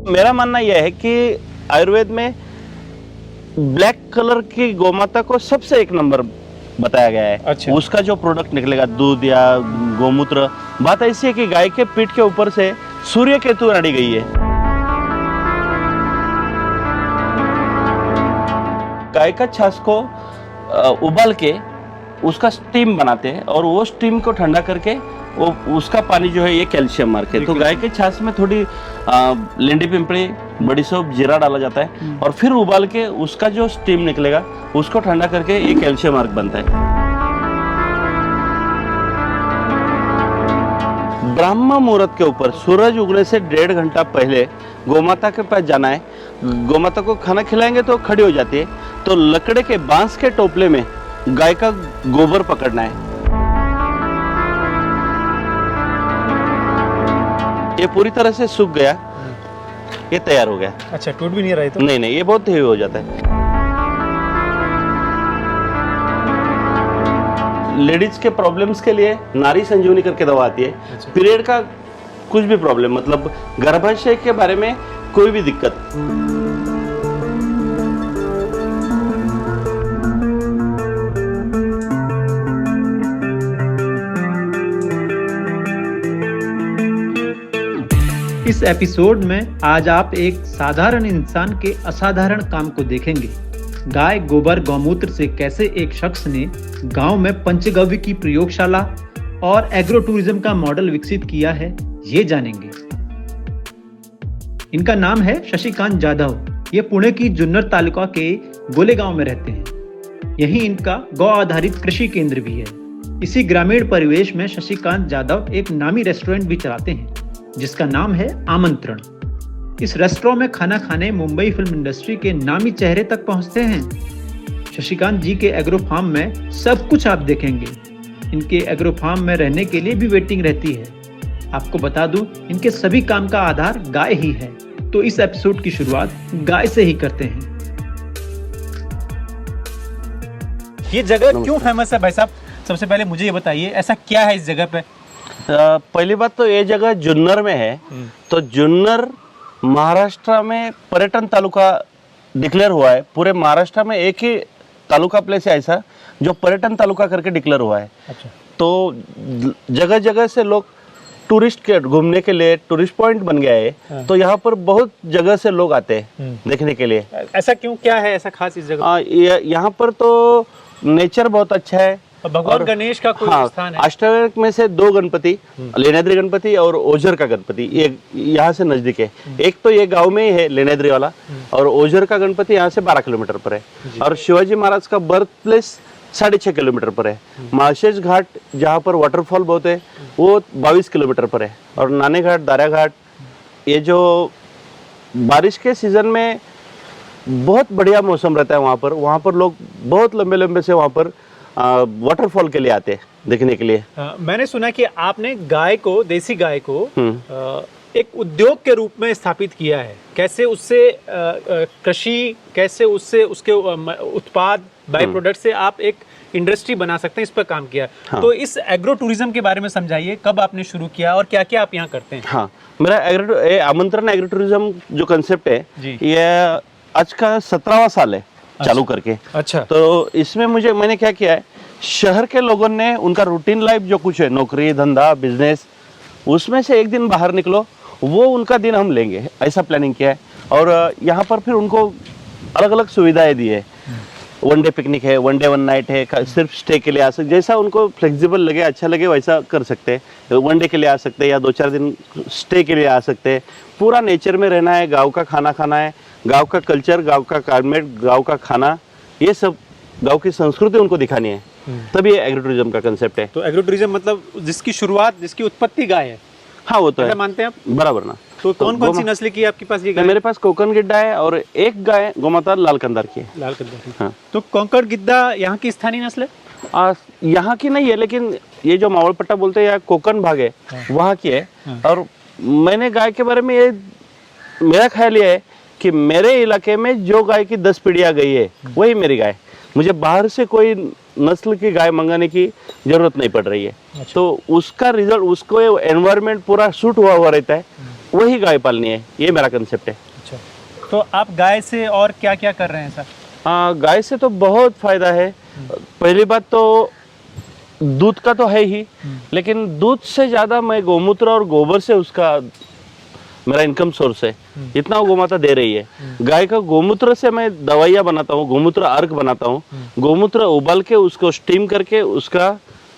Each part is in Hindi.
मेरा मानना यह है कि आयुर्वेद में ब्लैक कलर की गोमाता को सबसे एक नंबर बताया गया है। अच्छा। उसका जो प्रोडक्ट निकलेगा, दूध या गोमूत्र, बात ऐसी है कि गाय के पीठ के ऊपर से सूर्य केतु अड़ी गई है। गाय का छाछ को उबाल के उसका स्टीम बनाते हैं और वो स्टीम को ठंडा करके वो उसका पानी जो है ये कैल्शियम मार्क है। तो गाय के छाछ में थोड़ी लेंडी पिंपड़ी, बड़ी सौंफ, जीरा डाला जाता है और फिर उबाल के उसका जो स्टीम निकलेगा उसको ठंडा करके ये कैल्शियम मार्क बनता है। ब्राह्मण मुहूर्त के ऊपर सूरज उगने से 1.5 घंटा पहले गोमाता के पास जाना है। गोमाता को खाना खिलाएंगे तो खड़ी हो जाती है, तो लकड़े के बांस के टोपले में गाय का गोबर पकड़ना है। ये पूरी तरह से सूख गया, ये तैयार हो गया। अच्छा, टूट भी नहीं रहा है तो? नहीं, ये बहुत हेवी हो जाता है। लेडीज के प्रॉब्लम्स के लिए नारी संजीवनी करके दवा आती है। अच्छा। पीरियड का कुछ भी प्रॉब्लम, मतलब गर्भाशय के बारे में कोई भी दिक्कत, इस एपिसोड में आज आप एक साधारण इंसान के असाधारण काम को देखेंगे। गाय गोबर गौमूत्र से कैसे एक शख्स ने गांव में पंचगव्य की प्रयोगशाला और एग्रो टूरिज्म का मॉडल विकसित किया है, ये जानेंगे। इनका नाम है शशिकांत जाधव। ये पुणे की जुन्नर तालुका के गोलेगांव में रहते हैं। यही इनका गौ आधारित कृषि केंद्र भी है। इसी ग्रामीण परिवेश में शशिकांत जाधव एक नामी रेस्टोरेंट भी चलाते हैं जिसका नाम है आमंत्रण। इस रेस्टोरेंट में खाना खाने मुंबई फिल्म इंडस्ट्री के नामी चेहरे तक पहुंचते हैं। शशिकांत जी के एग्रो फार्म में सब कुछ आप देखेंगे। इनके एग्रो फार्म में रहने के लिए भी वेटिंग रहती है। आपको बता दूं, इनके सभी काम का आधार गाय ही है। तो इस एपिसोड की शुरुआत गाय से ही करते हैं। ये जगह क्यों फेमस है भाई साहब? सबसे पहले मुझे ये बताइए, ऐसा क्या है इस जगह पे? पहली बात तो ये जगह जुन्नर में है। तो जुन्नर महाराष्ट्र में पर्यटन तालुका डिक्लेयर हुआ है। पूरे महाराष्ट्र में एक ही तालुका प्लेस है ऐसा जो पर्यटन तालुका करके डिक्लेयर हुआ है। अच्छा। तो जगह जगह से लोग टूरिस्ट के घूमने के लिए टूरिस्ट पॉइंट बन गया है। हाँ। तो यहाँ पर बहुत जगह से लोग आते हैं देखने के लिए। ऐसा क्यों, क्या है ऐसा खास इस जगह? यहाँ पर तो नेचर बहुत अच्छा है। भगवान गणेश का कोई स्थान है? अष्टविनायक में से 2 गणपति, लेनाद्री गणपति और ओझर का गणपति, ये यहाँ से नजदीक है। एक तो ये गांव में ही है लेनाद्री वाला, और ओझर का गणपति यहाँ से 12 किलोमीटर पर है। और शिवाजी महाराज का बर्थ प्लेस 6.5 किलोमीटर पर है। महाशेष घाट जहाँ पर वाटरफॉल बहुत है वो 22 किलोमीटर पर है। और नाने घाट, दारा घाट, ये जो बारिश के सीजन में बहुत बढ़िया मौसम रहता है वहाँ पर लोग बहुत लंबे लंबे से वहाँ पर वाटरफॉल के लिए आते हैं देखने के लिए। मैंने सुना कि आपने गाय को, देसी गाय को एक उद्योग के रूप में स्थापित किया है। कैसे उससे कृषि, कैसे उससे उसके उत्पाद, बाय प्रोडक्ट से आप एक इंडस्ट्री बना सकते हैं, इस पर काम किया। हाँ। तो इस एग्रो टूरिज्म के बारे में समझाइए, कब आपने शुरू किया और क्या क्या आप यहाँ करते हैं? हाँ, मेरा आमंत्रण एग्रो टूरिज्म जो कंसेप्ट है ये आज का 17वां साल है चालू करके। अच्छा। तो इसमें मैंने क्या किया है, शहर के लोगों ने उनका रूटीन लाइफ जो कुछ है, नौकरी धंधा बिजनेस, उसमें से एक दिन बाहर निकलो, वो उनका दिन हम लेंगे, ऐसा प्लानिंग किया है। और यहाँ पर फिर उनको अलग अलग सुविधाएं दी है। 1 डे पिकनिक है, 1 डे 1 नाइट है, सिर्फ स्टे के लिए आ सकते, जैसा उनको फ्लेक्सिबल लगे, अच्छा लगे वैसा कर सकते हैं। 1 डे के लिए आ सकते हैं या 2-4 दिन स्टे के लिए आ सकते हैं। पूरा नेचर में रहना है, गाँव का खाना खाना है, गांव का कल्चर, गांव का क्लाइमेट, गांव का खाना, ये सब गांव की संस्कृति उनको दिखानी है। तभी ये एग्रो टूरिज्म का कंसेप्ट है। तो एग्रो टूरिज्म मतलब जिसकी शुरुआत, जिसकी उत्पत्ति गाय है? हाँ, वो तो है। मानते हैं आप? बराबर ना। तो कौन कौन सी नस्ल की आपके पास ये गाय? मेरे पास कोकन गिड्डा है और एक गाय गोमाता लाल कंधार की है। लाल कंधार। हाँ। तो कोंकण गिद्दा यहाँ की स्थानीय नस्ल है? यहाँ की नहीं है, लेकिन ये जो मावल पट्टा बोलते हैं या कोकन भाग है, वहाँ की है। और मैंने गाय के बारे में ये मेरा ख्याल ये है कि मेरे इलाके में जो गाय की 10 पीढ़ियां गई है वही मेरी गाय। मुझे बाहर से कोई नस्ल की गाय मंगाने की जरूरत नहीं पड़ रही है। अच्छा। तो उसका रिजल्ट, उसको एनवायरनमेंट पूरा सूट हुआ रहता है, वही गाय पालनी है, ये मेरा कंसेप्ट है। अच्छा, तो आप गाय से और क्या क्या कर रहे हैं सर? हाँ, गाय से तो बहुत फायदा है। पहली बात तो दूध का तो है ही, लेकिन दूध से ज्यादा मैं गौमूत्र और गोबर से उसका मेरा इनकम सोर्स है। इतना वो गोमाता दे रही है। गाय का गोमूत्र से मैं दवाइयाँ बनाता हूँ, गोमूत्र अर्क बनाता हूँ। गोमूत्र उबाल के उसको स्टीम करके उसका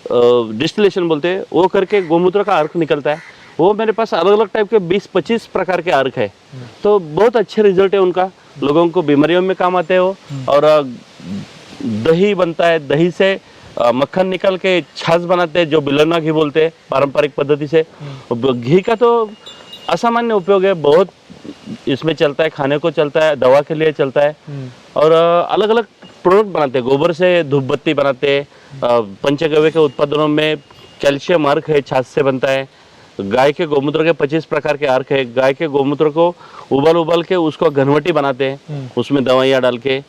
डिस्टिलेशन बोलते हैं, वो करके गोमूत्र का अर्क निकलता है। वो मेरे पास अलग अलग टाइप के 20-25 प्रकार के अर्क है। तो बहुत अच्छे रिजल्ट है उनका, लोगों को बीमारियों में काम आते हो। और दही बनता है, दही से मक्खन निकाल के छाछ बनाते हैं जो बिलरना घी बोलते हैं पारंपरिक पद्धति से। घी का तो असामान्य उपयोग है, बहुत इसमें चलता है, खाने को चलता है, दवा के लिए चलता है। और अलग अलग प्रोडक्ट बनाते हैं, गोबर से धूप बत्ती बनाते हैं। पंचगव्य के उत्पादनों में कैल्शियम अर्क है, छाछ से बनता है। गाय के गोमूत्र के 25 प्रकार के अर्क है। गाय के गोमूत्र को उबाल के उसको घनवटी बनाते हैं, उसमें दवाइयाँ डाल के।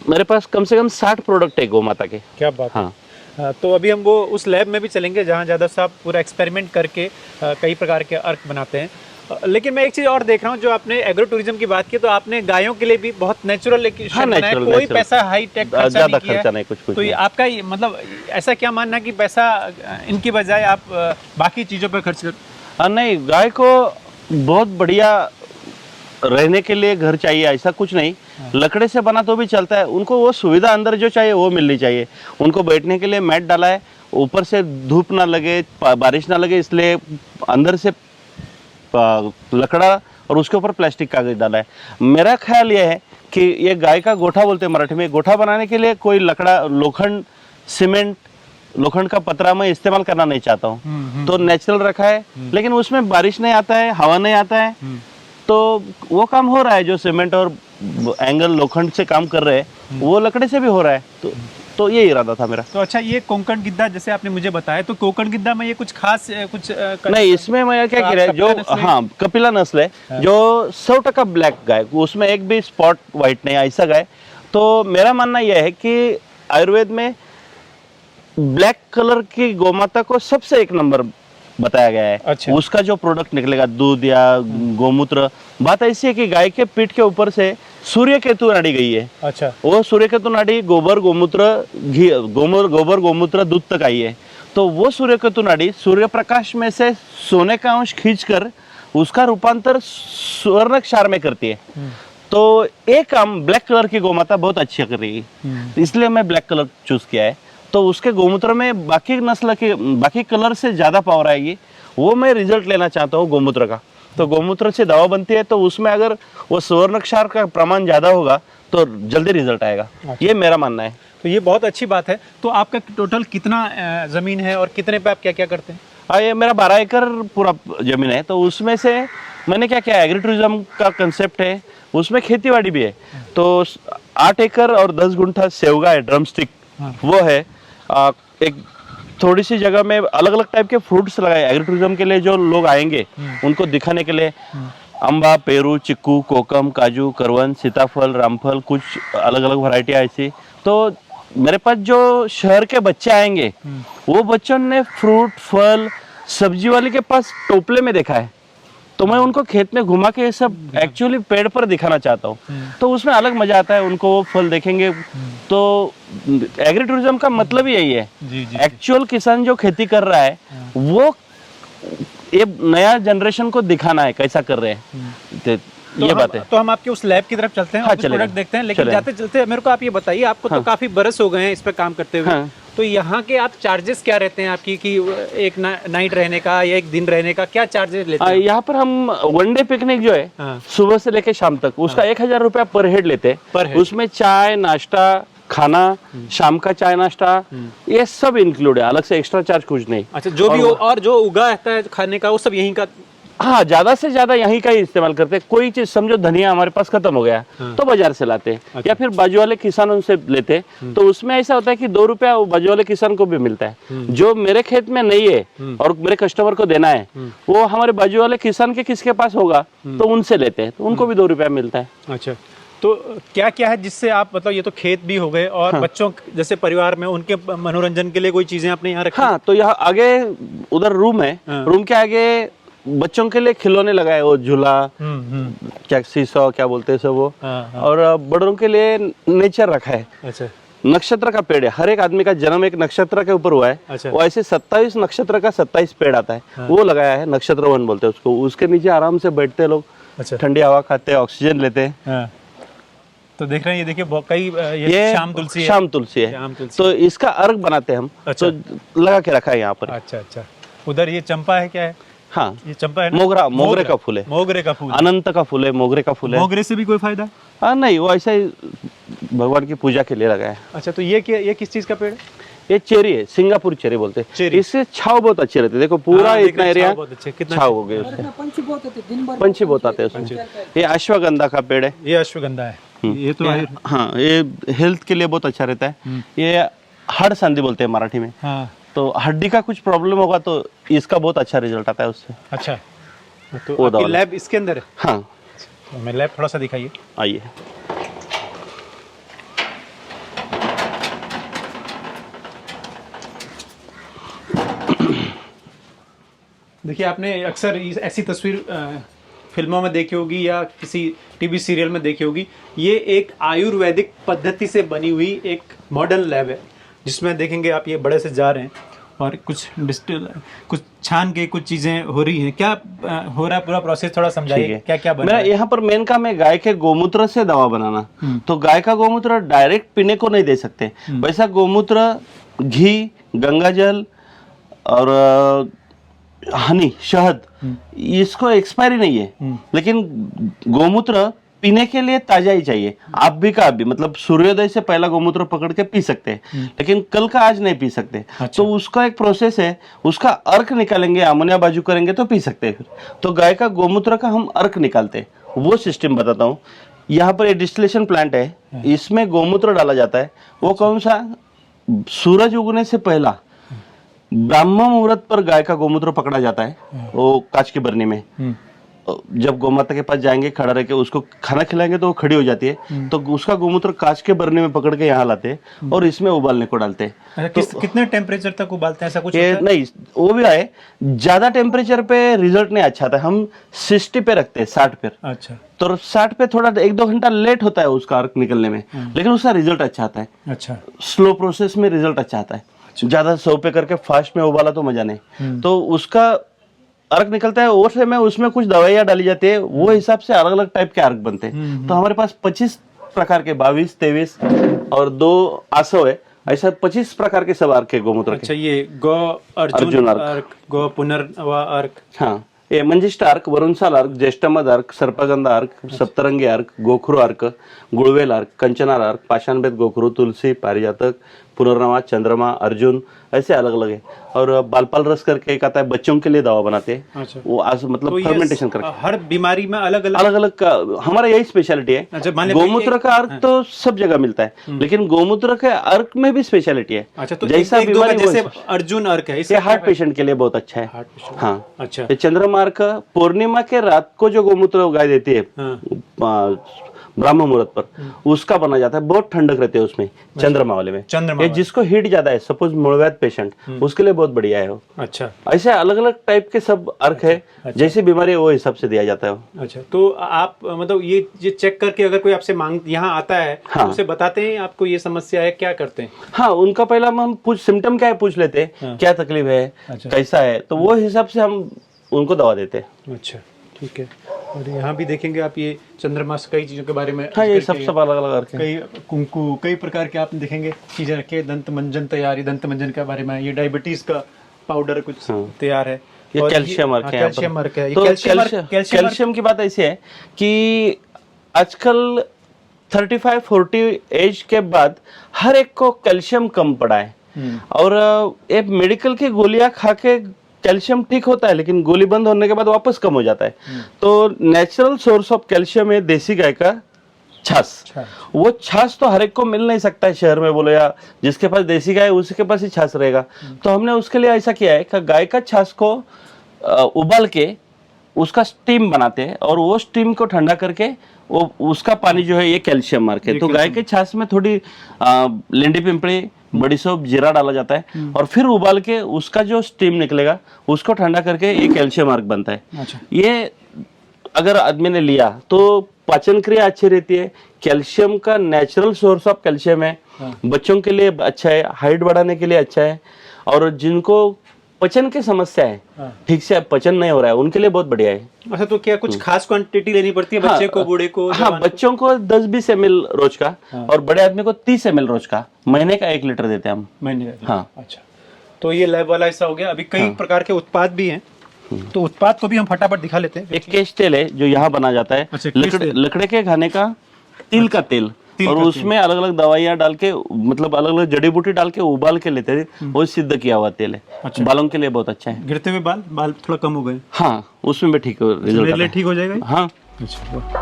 मेरे पास कम से कम 60 प्रोडक्ट है गोमाता के। क्या बात है। हाँ, तो अभी हम वो उस लैब में भी चलेंगे जहाँ जादव साहब पूरा एक्सपेरिमेंट करके कई प्रकार के अर्क बनाते हैं। लेकिन मैं एक चीज़ और देख रहा हूँ, जो आपने एग्रो टूरिज्म की बात की, तो आपने गायों के लिए भी बहुत नेचुरल एक शेड बनाया है। कोई पैसा हाई टेक खर्चा नहीं किया है। कुछ तो ये आपका मतलब ऐसा क्या मानना है कि पैसा इनकी बजाय आप बाकी चीज़ों पर खर्च कर? नहीं, गाय को बहुत बढ़िया रहने के लिए घर चाहिए, ऐसा कुछ नहीं। लकड़े से बना तो भी चलता है, उनको वो सुविधा अंदर जो चाहिए वो मिलनी चाहिए। उनको बैठने के लिए मैट डाला है, ऊपर से धूप ना लगे, बारिश ना लगे, इसलिए अंदर से लकड़ा और उसके ऊपर प्लास्टिक कागज डाला है। मेरा ख्याल ये है कि ये गाय का गोठा बोलते हैं मराठी में, गोठा बनाने के लिए कोई लकड़ा, लोखंड, सीमेंट, लोखंड का पतरा मैं इस्तेमाल करना नहीं चाहता हूँ। तो नेचुरल रखा है, लेकिन उसमें बारिश नहीं आता है, हवा नहीं आता है, तो वो काम हो रहा है। जो सीमेंट और एंगल लोखंड से काम कर रहे हैं वो लकड़े से भी हो रहा है। तो ये इरादा था मेरा। तो अच्छा, ये कोंकण गिद्दा जैसे आपने मुझे बताया, तो कोंकण गिद्दा में ये कुछ खास कुछ नहीं, इसमें मैं क्या कह रहा है, जो हाँ कपिला नस्ल है, जो 100% ब्लैक गाय, उसमें एक भी स्पॉट व्हाइट नहीं, ऐसा गाय। तो मेरा मानना यह है कि आयुर्वेद में ब्लैक कलर की गोमाता को सबसे एक नंबर बताया गया है। अच्छा। उसका जो प्रोडक्ट निकलेगा, दूध या गोमूत्र, बात ऐसी है कि गाय के पीठ के ऊपर से सूर्य केतु नाड़ी गई है। अच्छा। वो सूर्य केतु नाड़ी गोबर गोमूत्र घी, गोबर गोमूत्र दूध तक आई है। तो वो सूर्य केतु नाड़ी सूर्य प्रकाश में से सोने का अंश खींचकर उसका रूपांतर स्वर्ण क्षार में करती है। तो एक काम ब्लैक कलर की गोमाता बहुत अच्छी कर रही है, इसलिए मैं ब्लैक कलर चूज किया है। तो उसके गोमूत्र में बाकी नस्ल के बाकी कलर से ज्यादा पावर आएगी, वो मैं रिजल्ट लेना चाहता हूँ गोमूत्र का। तो गोमूत्र से दवा बनती है, तो उसमें अगर वो स्वर्ण क्षार का प्रमाण ज्यादा होगा तो जल्दी रिजल्ट आएगा। ये मेरा मानना है। तो ये बहुत अच्छी बात है। तो आपका टोटल कितना जमीन है और कितने पे आप क्या क्या करते हैं? ये मेरा 12 एकड़ पूरा जमीन है। तो उसमें से मैंने क्या किया, एग्री टूरिज्म का कंसेप्ट है, उसमें खेतीबाड़ी भी है। तो 8 एकड़ और 10 गुंठा सेवगा है, ड्रम स्टिक वो है। एक थोड़ी सी जगह में अलग अलग टाइप के फ्रूट्स लगाए एग्री टूरिज्म के लिए, जो लोग आएंगे उनको दिखाने के लिए। अम्बा, पेरू, चिक्कू, कोकम, काजू, करवन, सीताफल, रामफल, कुछ अलग अलग वैरायटी ऐसी। तो मेरे पास जो शहर के बच्चे आएंगे, वो बच्चों ने फ्रूट, फल, सब्जी वाले के पास टोपले में देखा है, तो मैं उनको खेत में घुमा के ये सब एक्चुअली पेड़ पर दिखाना चाहता हूँ। तो उसमें अलग मजा आता है, उनको वो फल देखेंगे। तो एग्री टूरिज्म का मतलब ही यही है, एक्चुअल किसान जो खेती कर रहा है वो ये नया जनरेशन को दिखाना है कैसा कर रहे हैं। तो ये बात है। तो हम आपके उस लैब की तरफ चलते हैं, हाँ, और प्रोडक्ट देखते हैं। लेकिन चलेगा। जाते चलते मेरे को आप ये बताइए, आपको तो काफी बरस हो गए हैं इस पे काम करते हुए। हाँ। तो यहाँ के आप चार्जेस क्या रहते हैं आपकी, कि एक नाइट रहने का या एक दिन रहने का क्या चार्जेस लेते हैं? यहाँ पर हम वन डे पिकनिक जो है, हाँ। सुबह से लेके शाम तक, उसका 1000 रुपया पर हेड लेते हैं। उसमें चाय, नाश्ता, खाना, शाम का चाय नाश्ता, ये सब इंक्लूड है, अलग से एक्स्ट्रा चार्ज कुछ नहीं। अच्छा, जो भी और जो उगा रहता है खाने का, वो सब यहीं का? हाँ, ज्यादा से ज्यादा यहीं का ही इस्तेमाल करते हैं। कोई चीज समझो धनिया हमारे पास खत्म हो गया, तो बाजार से लाते हैं। अच्छा। या फिर बाजू वाले किसानों से लेते हैं। तो उसमें ऐसा होता है कि 2 रुपया वो बाजू वाले किसान को भी मिलता है। जो मेरे खेत में नहीं है और मेरे कस्टमर को देना है, वो हमारे बाजू वाले किसान के किसके पास होगा तो उनसे लेते हैं, तो उनको भी 2 रुपया मिलता है। अच्छा, तो क्या क्या है जिससे आप, मतलब ये तो खेत भी हो गए, और बच्चों जैसे परिवार में उनके मनोरंजन के लिए कोई चीजें आपने यहाँ रखी? हाँ, तो यहाँ आगे उधर रूम है, रूम के आगे बच्चों के लिए खिलौने लगाए, वो झूला, क्या सीसॉ क्या बोलते हैं सब वो। हाँ। और बड़ों के लिए नेचर रखा है। अच्छा नक्षत्र का पेड़ है, हर एक आदमी का जन्म एक नक्षत्र के ऊपर हुआ है। अच्छा। वो ऐसे 27 नक्षत्र का 27 पेड़ आता है, वो लगाया है, नक्षत्र वन बोलते हैं उसको। उसके नीचे आराम से बैठते लोग, अच्छा। ठंडी हवा खाते हैं, ऑक्सीजन लेते हैं। हाँ। तो देख रहे हैं, ये देखिए कई ये शाम तुलसी है। शाम तुलसी है, शाम तुलसी। तो इसका अर्घ बनाते हैं हम। अच्छा। तो लगा के रखा है यहाँ पर। अच्छा अच्छा। उधर ये चंपा है, क्या है? हाँ, ये चंपा है ना? मोगरा, मोगरे का फूल है। मोगरे का फूल, अनंत का फूल है, मोगरे का फूल है। मोगरे से भी कोई फायदा? हाँ नहीं, वो ऐसा ही भगवान की पूजा के लिए लगाया है। अच्छा, तो ये क्या, ये किस चीज का पेड़ है? ये चेरी है, सिंगापुर चेरी बोलते हैं। चेरी। इससे छाव बहुत अच्छे रहते हैं। देखो पूरा हाँ, देख इतना रहे हैं, एरिया छाव बहुत अच्छे, कितना छाव हो गए उसमें। पंछी बहुत होते दिन भर पंछी बहुत आते हैं उसमें। ये अश्वगंधा का पेड़ है। ये अश्वगंधा है। ये तो है। हाँ, ये हेल्थ के लिए बहुत अच्छा रहता है। ये हड़ संधि बोलते हैं मराठी में। हाँ। तो हड्डी का कुछ प्रॉब्लम होगा तो इसका बहुत अच्छा रिजल्ट आता है उससे। अच्छा, तो वो आपकी दवा। लैब इसके अंदर है? हाँ, तो मैं लैब थोड़ा सा दिखाइए। आइए। देखिए, आपने अक्सर ऐसी तस्वीर फिल्मों में देखी होगी या किसी टीवी सीरियल में देखी होगी। ये एक आयुर्वेदिक पद्धति से बनी हुई एक मॉडर्न लैब है, जिसमें देखेंगे आप ये बड़े से जार हैं और कुछ छान के कुछ चीजें हो रही हैं। क्या हो रहा है पूरा प्रोसेस, थोड़ा समझाइए। क्या क्या बन मेरा रहा है? यहाँ पर मेन काम है गाय के गोमूत्र से दवा बनाना। तो गाय का गोमूत्र डायरेक्ट पीने को नहीं दे सकते। वैसा गोमूत्र, घी, गंगाजल और हनी, शहद, इसको एक्सपायरी नहीं है। लेकिन गोमूत्र पीने के लिए ताजा ही चाहिए। आप भी का आप भी, मतलब सूर्योदय से पहला गोमूत्र पकड़ के पी सकते हैं, लेकिन कल का आज नहीं पी सकते। अच्छा। तो उसका एक प्रोसेस है, उसका अर्क निकालेंगे, अमोनिया बाजू करेंगे तो पी सकते हैं फिर। तो गाय का गोमूत्र का हम अर्क निकालते हैं, वो सिस्टम बताता हूँ। यहाँ पर एक डिस्टिलेशन प्लांट है, इसमें गोमूत्र डाला जाता है। वो कौन सा? सूरज उगने से पहला ब्राह्मण मुहूर्त पर गाय का गोमूत्र पकड़ा जाता है, वो कांच की बरनी में। जब गौमाता के पास जाएंगे, खड़ा रह के उसको खाना खिलाएंगे तो वो खड़ी हो जाती है। तो उसका गोमूत्र कांच के बरनी में पकड़ के यहाँ लाते हैं और इसमें उबालने को डालते हैं। अच्छा, कितने टेम्परेचर तक उबालते हैं, ऐसा कुछ ये होता है? नहीं, वो भी आए, ज्यादा टेम्परेचर पे रिजल्ट नहीं अच्छा आता है। हम 60 पे रखते हैं, 60 पे। अच्छा तो 60 पे थोड़ा 1-2 घंटा लेट होता है उसका अर्क निकलने में, लेकिन उसका रिजल्ट अच्छा आता है। अच्छा। स्लो प्रोसेस में रिजल्ट अच्छा आता है। ज्यादा 100 पे करके फास्ट में उबाला तो मजा नहीं। तो उसका अर्क निकलता है, और से में उसमें कुछ दवाइयाँ डाली जाती है, वो हिसाब से अलग अलग टाइप के अर्क बनते हैं। तो हमारे पास 25 प्रकार के, 22, 23 और 2 आसव है, ऐसा 25 प्रकार के सब अर्क है गोमूत्र के। अच्छा, ये गौ अर्जुन अर्क, गौ पुनर्वा अर्क। हाँ, ये मंजिष्ठ अर्क, वरुणसाल अर्क, ज्येष्ठमद अर्क, सर्पगंधा अर्क, सप्तरंगी अर्क, गोखरू अर्क, गुड़वेल अर्क, कंचनार अर्क, पाषाणभेद गोखरू, तुलसी, पारिजातक, पुनर्नवा, चंद्रमा, अर्जुन, ऐसे अलग अलग है। और बालपाल रस करके एक आता है, बच्चों के लिए दवा बनाते हैं। अच्छा। वो मतलब तो ये फर्मेंटेशन करके हर बीमारी में अलग अलग अलग अलग का हमारा यही स्पेशलिटी है। अच्छा, मान लें गोमूत्र का अर्क तो सब जगह मिलता है, लेकिन गोमूत्र के अर्क में भी स्पेशलिटी है। अच्छा, तो जैसा एक दो का बीमारी जैसे अर्जुन अर्क है, ये इससे हार्ट पेशेंट के लिए बहुत अच्छा है। Heart patient. हाँ, अच्छा। ये चंद्रमा अर्क पूर्णिमा के रात को जो गोमूत्र गाय देती है, हाँ। ब्राह्मण मुहूर्त पर, उसका बना जाता है। बहुत ठंडक रहती है उसमें, चंद्रमा वाले में। चंद्रमा ये जिसको हीट ज्यादा है, सपोज मूलव्याध पेशेंट, उसके लिए बहुत बढ़िया है वो। अच्छा ऐसे अलग अलग टाइप के सब अर्क है, जैसी बीमारी है वो हिसाब से दिया जाता है वो। अच्छा, तो आप मतलब ये चेक करके अगर कोई आपसे मांग यहाँ आता है, हाँ। तो उसे बताते हैं आपको ये समस्या है, क्या करते हैं? हाँ, उनका पहला हम सिम्टम क्या है पूछ लेते हैं, क्या तकलीफ है, अच्छा। कैसा है, तो वो हिसाब से हम उनको दवा देते हैं। अच्छा, ठीक है। और यहाँ भी देखेंगे आप, ये चंद्रमा से कई चीज़ों के बारे में। हाँ, ये सब अलग अलग अर्क है। कई कुंकू, कई प्रकार के आप देखेंगे चीज़ें रखे। दंत मंजन तैयारी, दंत मंजन के बारे में। ये डायबिटीज का पाउडर कुछ तैयार है। ये कैल्शियम अर्क है। कैल्शियम अर्क है। तो कैल्शियम की बात ऐसी है कि आजकल 35-40 एज के बाद हर एक को कैल्शियम कम पड़ा है। और एक मेडिकल की गोलियां खा के कैल्शियम ठीक होता है, लेकिन गोली बंद होने के बाद वापस कम हो जाता है। तो नेचुरल सोर्स ऑफ कैल्शियम है देसी गाय का छाछ। वो छाछ तो हर एक को मिल नहीं सकता है शहर में, बोलो या जिसके पास देसी गाय उसी के पास ही छाछ रहेगा। तो हमने उसके लिए ऐसा किया है कि गाय का छाछ को उबाल के उसका स्टीम बनाते हैं, और वो स्टीम को ठंडा करके वो उसका पानी जो है ये कैल्शियम अर्क है। तो गाय के छाछ में थोड़ी लेंडी पिंपड़ी, बड़ी सौंफ, जीरा डाला जाता है और फिर उबाल के उसका जो स्टीम निकलेगा उसको ठंडा करके ये कैल्शियम अर्क बनता है। अच्छा। ये अगर आदमी ने लिया तो पाचन क्रिया अच्छी रहती है, कैल्शियम का नेचुरल सोर्स ऑफ कैल्शियम है, बच्चों के लिए अच्छा है, हाइट बढ़ाने के लिए अच्छा है, और जिनको पचन की समस्या है, ठीक से पचन नहीं हो रहा है, उनके लिए बहुत बढ़िया है। अच्छा, तो क्या कुछ खास क्वांटिटी लेनी पड़ती है बच्चे को, बूढ़े को? हाँ, बच्चों को 10-20 ml रोज का और बड़े आदमी को 30 ml रोज का, महीने का 1 लीटर देते हैं हम। महीने का? हाँ। अच्छा, तो ये लैब वाला ऐसा हो गया। अभी कई प्रकार के उत्पाद भी हैं, तो उत्पाद को भी हम फटाफट दिखा लेते हैं। एक केश तेल है जो यहाँ बना जाता है, अच्छा, केश तेल। लकड़े के खाने का तिल का तेल, और उसमें अलग अलग दवाइयाँ डाल के, मतलब अलग अलग जड़ी बूटी डाल के उबाल के लेते हैं, वो सिद्ध किया हुआ तेल है। अच्छा। बालों के लिए बहुत अच्छा है। गिरते हुए बाल थोड़ा कम हो गए? हाँ, उसमें भी ठीक रिजल्ट मेरे लिए ठीक हो जाएगा? हाँ। अच्छा, वाह।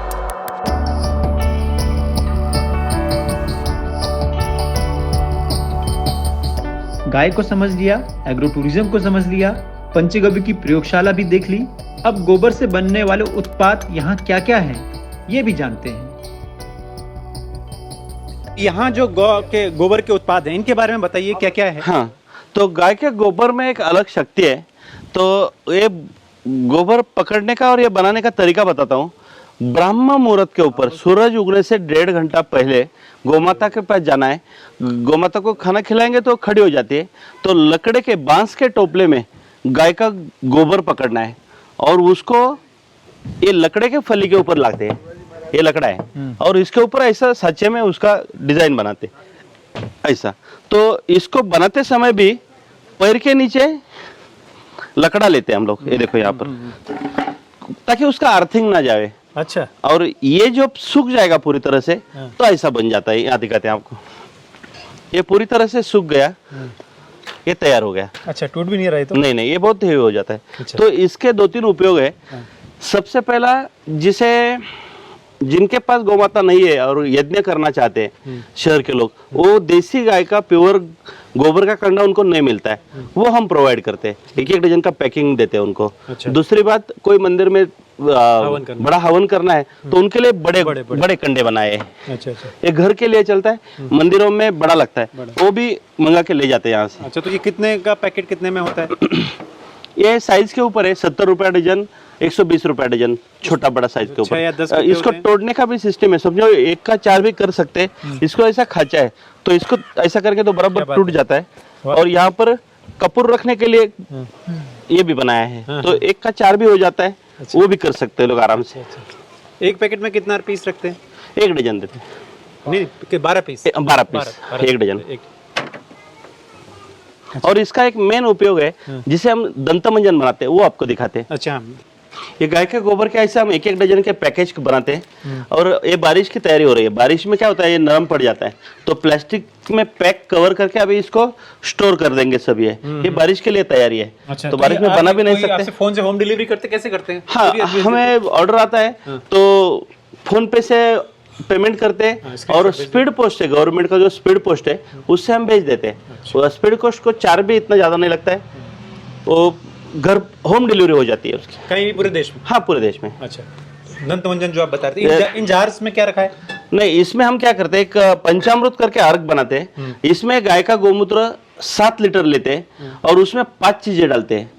गाय को समझ लिया, एग्रो टूरिज्म को समझ लिया, पंचगव्य की प्रयोगशाला भी देख ली। अब गोबर से बनने वाले उत्पाद यहाँ क्या क्या हैं, ये भी जानते हैं। यहाँ जो गोबर के उत्पाद हैं, इनके बारे में बताइए, क्या क्या है? हाँ, तो गाय के गोबर में एक अलग शक्ति है। तो ये गोबर पकड़ने का और ये बनाने का तरीका बताता हूँ। ब्रह्म मुहूर्त के ऊपर सूरज उगने से 1.5 घंटा पहले गोमाता के पास जाना है। गोमाता को खाना खिलाएंगे तो खड़ी हो जाती है, तो लकड़े के बांस के टोपले में गाय का गोबर पकड़ना है और उसको ये लकड़े के फली के ऊपर लाते हैं। ये लकड़ा है और इसके ऊपर ऐसा सच्चे में उसका डिजाइन बनाते ऐसा। तो इसको बनाते समय भी पैर के नीचे लकड़ा लेते हैं हम लोग, ये देखो यहाँ पर, ताकि उसका अर्थिंग ना जाए। अच्छा। और ये जो सूख जाएगा पूरी तरह से, तो ऐसा बन जाता है। यहाँ दिखाते हैं आपको, ये पूरी तरह से सूख गया, ये तैयार हो गया। अच्छा, टूट भी नहीं रहा है तो? नहीं, ये बहुत हेवी हो जाता है। अच्छा। तो इसके 2-3 उपयोग है। सबसे पहला, जिनके पास गौमाता नहीं है और यज्ञ करना चाहते हैं शहर के लोग, वो देसी गाय का प्योर गोबर का कंडा उनको नहीं मिलता है, वो हम प्रोवाइड करते हैं। 1-1 डजन का पैकिंग देते हैं उनको। अच्छा। दूसरी बात, कोई मंदिर में बड़ा हवन करना है तो उनके लिए बड़े कंडे बनाए हैं। अच्छा अच्छा। ये घर के लिए चलता है, मंदिरों में बड़ा लगता है, वो भी मंगा के ले जाते हैं यहाँ से। अच्छा, तो ये कितने का पैकेट, कितने में होता है? ये साइज के ऊपर है, 70 रुपए डजन, 120 रुपए डजन, छोटा बड़ा साइज के 6 या 10 ऊपर। इसको तोड़ने का भी सिस्टम है, समझो 1 का 4 भी कर सकते हैं। इसको ऐसा खाचा है तो इसको ऐसा करके तो बराबर टूट जाता है। और यहाँ पर कपूर रखने के लिए ये भी बनाया है, तो 1 का 4 भी हो जाता है। वो भी कर सकते हैं लोग आराम से। एक पैकेट में कितना पीस रखते हैं? 1 डजन देते हैं। नहीं, 12 पीस? 12 piece, 1 dozen. और इसका एक मेन उपयोग है जिसे हम दंतमंजन बनाते हैं, वो आपको दिखाते हैं। अच्छा। ये गाय के गोबर के ऐसे हम 1-1 डजन के पैकेज बनाते हैं। और ये बारिश की तैयारी हो रही है, बारिश में क्या होता है, ये नरम पड़ जाता है, तो प्लास्टिक में पैक कवर करके अभी इसको स्टोर कर देंगे सब। ये बारिश के लिए तैयारी है। अच्छा, तो बारिश में बना भी नहीं सकते। आपसे फोन से होम डिलीवरी करते, कैसे करते हैं? हाँ, हमें ऑर्डर आता है तो फोन पे से पेमेंट करते हैं और स्पीड पोस्ट है, गवर्नमेंट का जो स्पीड पोस्ट है उससे हम भेज देते हैं। स्पीड पोस्ट को चार्ज भी इतना ज्यादा नहीं लगता है, वो घर होम डिलीवरी हो जाती है उसकी। कहीं भी पूरे देश में? हाँ, पूरे देश में। अच्छा, दंतमंजन जो आप बता रहे थे, इन जार्स में क्या रखा है? नहीं, इसमें हम क्या करते हैं, एक पंचामृत करके अर्घ बनाते हैं। इसमें गाय का गोमूत्र 7 लीटर लेते हैं और उसमें 5 चीजें डालते हैं।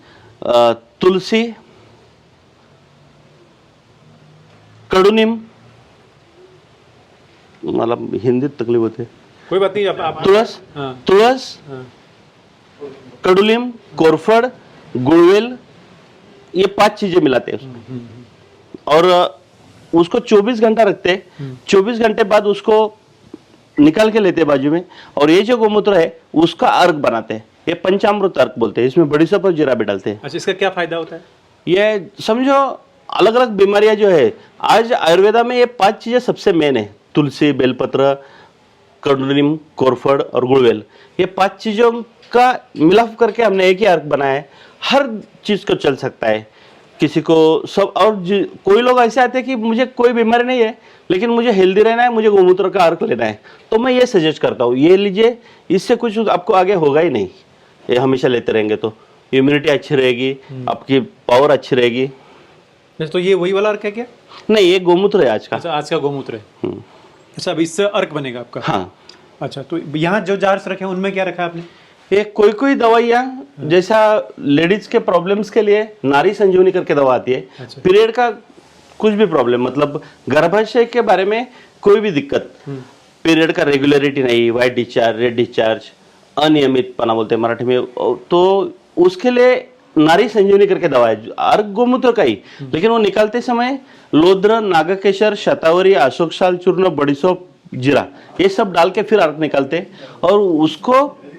तुलसी, कड़ूनीम, मतलब हिंदी तकलीफ होती है, कोई बात नहीं, आप तुलस, कड़ूलीम, कोरफड़, गुड़वेल, ये 5 चीजें मिलाते हैं और उसको 24 घंटा रखते हैं। 24 घंटे बाद उसको निकाल के लेते हैं बाजू में, और ये जो गोमूत्र है उसका अर्घ बनाते हैं। ये पंचामृत अर्घ बोलते हैं। इसमें बड़ी सौंफ और जीरा भी डालते हैं। अच्छा, इसका क्या फायदा होता है? ये समझो अलग अलग बीमारियां जो है, आज आयुर्वेदा में ये 5 चीजें सबसे मेन है। तुलसी, बेलपत्र, कड़ूनीम, कोरफड़ और गुड़वेल, ये 5 चीजों का मिलाप करके हमने एक ही अर्घ बनाया है। हर चीज को चल सकता है किसी को सब। और कोई लोग ऐसे आते हैं कि मुझे कोई बीमारी नहीं है लेकिन मुझे हेल्दी रहना है, मुझे गोमूत्र का अर्घ लेना है, तो मैं ये सजेस्ट करता हूँ, ये लीजिए, इससे कुछ आपको आगे होगा ही नहीं। ये हमेशा लेते रहेंगे तो इम्यूनिटी अच्छी रहेगी, आपकी पावर अच्छी रहेगी। तो ये वही वाला अर्घ है क्या? नहीं, ये गोमूत्र है आज का। अच्छा, आज का गोमूत्र है। अच्छा, अब इससे अर्घ बनेगा आपका? हाँ। अच्छा, तो यहाँ जो जार्स रखे हैं उनमें क्या रखा है आपने? ये कोई कोई दवाइयाँ जैसा लेडीज के प्रॉब्लम्स के लिए नारी संजीवनी करके दवा आती है। अच्छा। पीरियड का कुछ भी प्रॉब्लम, मतलब गर्भाशय के बारे में कोई भी दिक्कत, पीरियड का रेगुलरिटी नहीं, वाइट डिस्चार्ज, रेड डिस्चार्ज, अनियमितपना बोलते हैं मराठी में, तो उसके लिए नारी संजीवनी करके दवा है, अर्घ गोमूत्र का ही, लेकिन वो निकालते समय लोद्र, नागकेशर, शतावरी, अशोक चूर्ण, बड़ीसोप, जीरा, ये सब डाल के फिर अर्घ निकालते, और उसको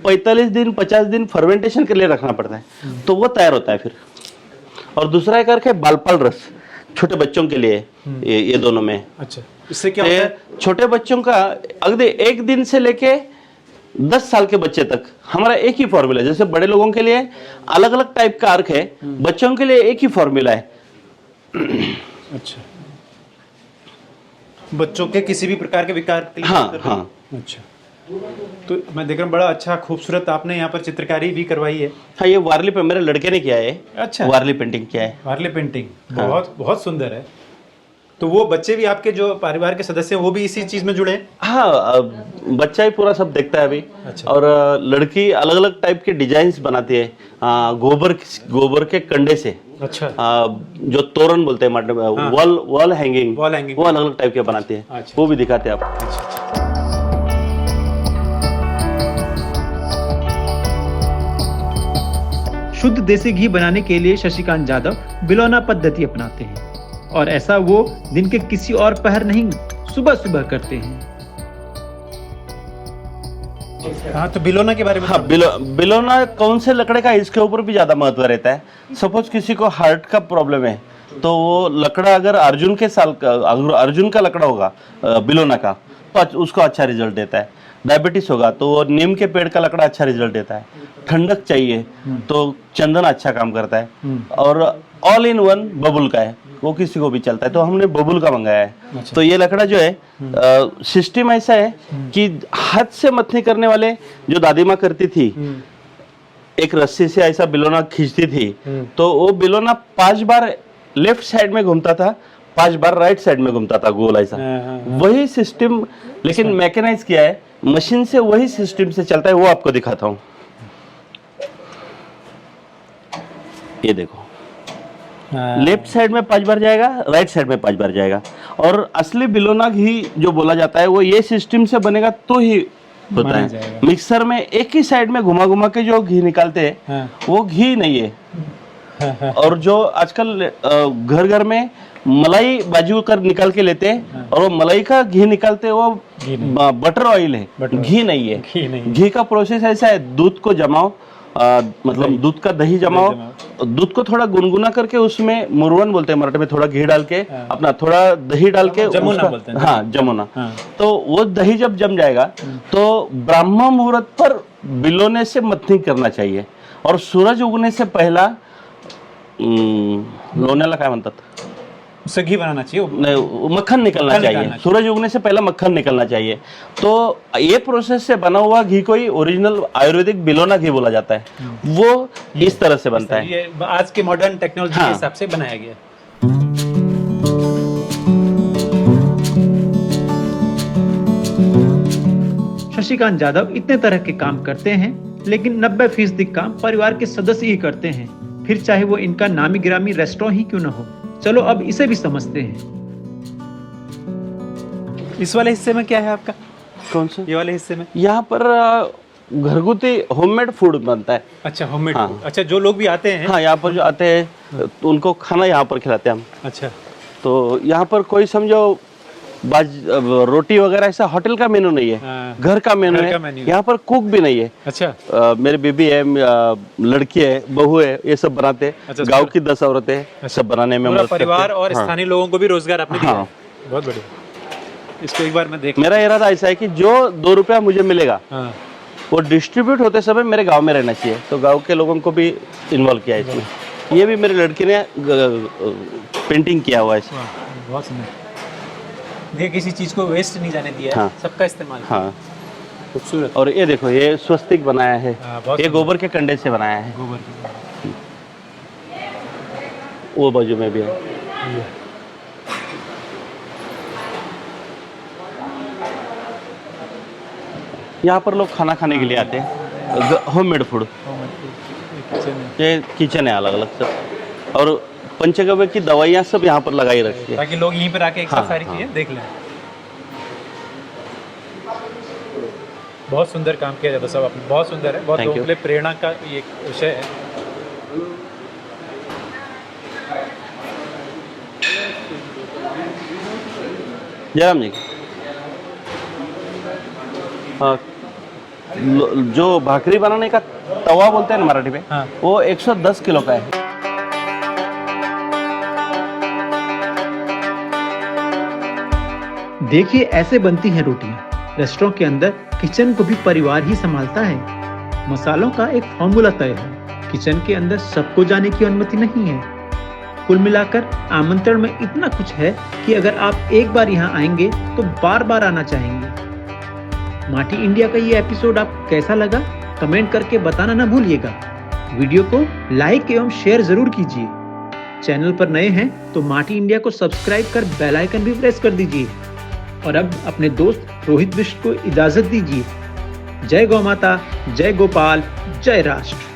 45 दिन 50 दिन फर्मेंटेशन के लिए रखना पड़ता है, तो वो तैयार होता है फिर। और दूसरा एक अर्घ है बालपाल रस, छोटे बच्चों के लिए, ये दोनों में। अच्छा, इससे क्या होता है? छोटे बच्चों का अगले 1 दिन से लेके 10 साल के बच्चे तक हमारा एक ही फॉर्मूला है। जैसे बड़े लोगों के लिए अलग अलग टाइप का अर्घ है, बच्चों के लिए एक ही फॉर्मूला है। अच्छा, बच्चों के किसी भी प्रकार के विकार के लिए? हाँ हाँ। अच्छा, तो मैं देख रहा हूँ बड़ा अच्छा खूबसूरत आपने यहाँ पर चित्रकारी भी करवाई है। हाँ, ये वारली पे मेरे लड़के ने किया है। अच्छा, वारली पेंटिंग किया है। वारली पेंटिंग बहुत बहुत सुंदर है। तो वो बच्चे भी आपके जो परिवार के सदस्य हैं वो भी इसी चीज में जुड़े हैं? हाँ, बच्चा ही पूरा सब देखता है अभी। अच्छा। और लड़की अलग अलग टाइप के डिजाइन बनाती है, गोबर के कंडे से। अच्छा। जो तोरण बोलते हैं, वॉल हैंगिंग, वॉल हैंगिंग वो अलग अलग टाइप के बनाती है। अच्छा। वो भी दिखाते हैं आप। अच्छा। शुद्ध देसी घी बनाने के लिए शशिकांत जाधव बिलौना पद्धति अपनाते हैं, और ऐसा वो दिन के किसी और पहर नहीं, सुबह सुबह करते हैं। हाँ, तो बिलोना के बारे में? हाँ, बिलोना कौन से लकड़े का, इसके ऊपर भी ज्यादा महत्व रहता है। सपोज किसी को हार्ट का प्रॉब्लम है, तो वो लकड़ा अगर अर्जुन का लकड़ा होगा बिलोना का, तो उसको अच्छा रिजल्ट देता है। डायबिटीज होगा तो वो नीम के पेड़ का लकड़ा अच्छा रिजल्ट देता है। ठंडक चाहिए तो चंदन अच्छा काम करता है। और ऑल इन वन बबुल का है, वो किसी को भी चलता है, तो हमने बबुल का मंगाया है। अच्छा। तो ये लकड़ा जो है, सिस्टम ऐसा है कि हाथ से मथनी करने वाले जो दादी माँ करती थी, एक रस्सी से ऐसा बिलोना खींचती थी, तो वो बिलोना 5 बार लेफ्ट साइड में घूमता था, 5 बार राइट साइड में घूमता था, गोल ऐसा। वही सिस्टम लेकिन मैकेनाइज किया है, मशीन से वही सिस्टम से चलता है। वो आपको दिखाता हूँ, ये देखो, लेफ्ट साइड में 5 बार जाएगा, राइट साइड में 5 बार जाएगा। और असली बिलोना घी जो बोला जाता है, वो ये सिस्टम से बनेगा तो ही होता है। मिक्सर में एक ही साइड में घुमा घुमा के जो घी निकालते हैं, वो घी नहीं है। और जो आजकल घर घर में मलाई बाजू कर निकाल के लेते हैं, और वो मलाई का घी निकालते हैं, वो बटर ऑयल है, घी नहीं है। घी का प्रोसेस ऐसा है, दूध को जमाओ, मतलब दूध का दही जमाओ, दूध को थोड़ा गुनगुना करके उसमें मुरवन बोलते हैं मराठी में, थोड़ा घी डाल के, अपना थोड़ा दही डाल के, जमुना बोलते हैं। हाँ, जमुना। तो वो दही जब जम जाएगा तो ब्राह्मण मुहूर्त पर बिलोने से मथनी करना चाहिए। और सूरज उगने से पहला लोण्याला काय म्हणतात, उससे घी बनाना चाहिए, नहीं, मक्खन निकलना चाहिए। सूरज उगने से पहला मक्खन निकलना चाहिए। तो ये प्रोसेस से बना हुआ घी को ही ओरिजिनल आयुर्वेदिक बिलोना घी बोला जाता है। वो इस तरह से बनता है। ये आज के मॉडर्न टेक्नोलॉजी के हिसाब से बनाया गया। शशिकांत जाधव इतने तरह के काम करते हैं, लेकिन 90% काम परिवार के सदस्य ही करते हैं, फिर चाहे वो इनका नामी गिरामी रेस्टोरेंट ही क्यों न हो। चलो अब इसे भी समझते हैं। इस वाले हिस्से में क्या है आपका? कौन सा? ये वाले हिस्से में यहाँ पर घरगुती होममेड फूड बनता है। अच्छा, होममेड। हाँ। अच्छा, जो लोग भी आते हैं, हाँ, यहाँ पर जो आते हैं तो उनको खाना यहाँ पर खिलाते हैं हम। अच्छा, तो यहाँ पर कोई समझो रोटी वगैरह ऐसा होटल का मेनू नहीं है, घर का मेनू है। यहाँ पर कुक भी नहीं है। अच्छा, मेरी बीबी है, लड़की है, बहू है, ये सब बनाते हैं। अच्छा, गांव की 10 औरतें हैं, सब बनाने में मदद करते हैं। परिवार और स्थानीय लोगों को भी रोजगार आपने दिया। हाँ, बहुत बढ़िया। इसको एक बार मैं देख, मेरा इरादा ऐसा है कि जो 2 रुपया मुझे मिलेगा, वो डिस्ट्रीब्यूट होते समय मेरे गांव में रहना चाहिए। तो गांव के लोगों को भी इन्वॉल्व किया है इसमें। ये भी मेरी लड़की ने पेंटिंग किया हुआ है इसमें। बहुत सुंदर। देखिए, किसी चीज को वेस्ट नहीं जाने दिया है। हाँ। सबका इस्तेमाल। हाँ, खूबसूरत। और ये देखो, ये स्वस्तिक बनाया है, बहुत ये गोबर के कंडे से बनाया है। गोबर की। वो बाजू में भी है। यहाँ पर लोग खाना खाने के लिए आते हैं, होममेड फूड। ये किचन है अलग अलग सब, और पंचगव्य की दवाइयाँ सब यहाँ पर लगाई रखी है, ताकि लोग यहीं पर आके एक साथ हाँ, सारी हाँ। चीजें देख लें। बहुत सुंदर काम किया जाता सब आपने, बहुत सुंदर है, बहुत Thank लोगों you. के लिए प्रेरणा का ये एक विषय है। जयराम जी, हाँ, जो भाकरी बनाने का तवा बोलते हैं ना मराठी में, हाँ। वो 110 किलो का है। देखिए ऐसे बनती हैं रोटियां। रेस्टोरेंट के अंदर किचन को भी परिवार ही संभालता है। मसालों का एक फॉर्मूला तय है। किचन के अंदर सबको जाने की अनुमति नहीं है। कुल मिलाकर आमंत्रण में इतना कुछ है कि अगर आप एक बार यहाँ आएंगे तो बार बार आना चाहेंगे। माटी इंडिया का ये एपिसोड आपको कैसा लगा, कमेंट करके बताना ना भूलिएगा। वीडियो को लाइक एवं शेयर जरूर कीजिए। चैनल पर नए हैं तो माटी इंडिया को सब्सक्राइब कर बेल आइकन भी प्रेस कर दीजिए। और अब अपने दोस्त रोहित बिष्ट को इजाजत दीजिए। जय गौ माता, जय गोपाल, जय राष्ट्र।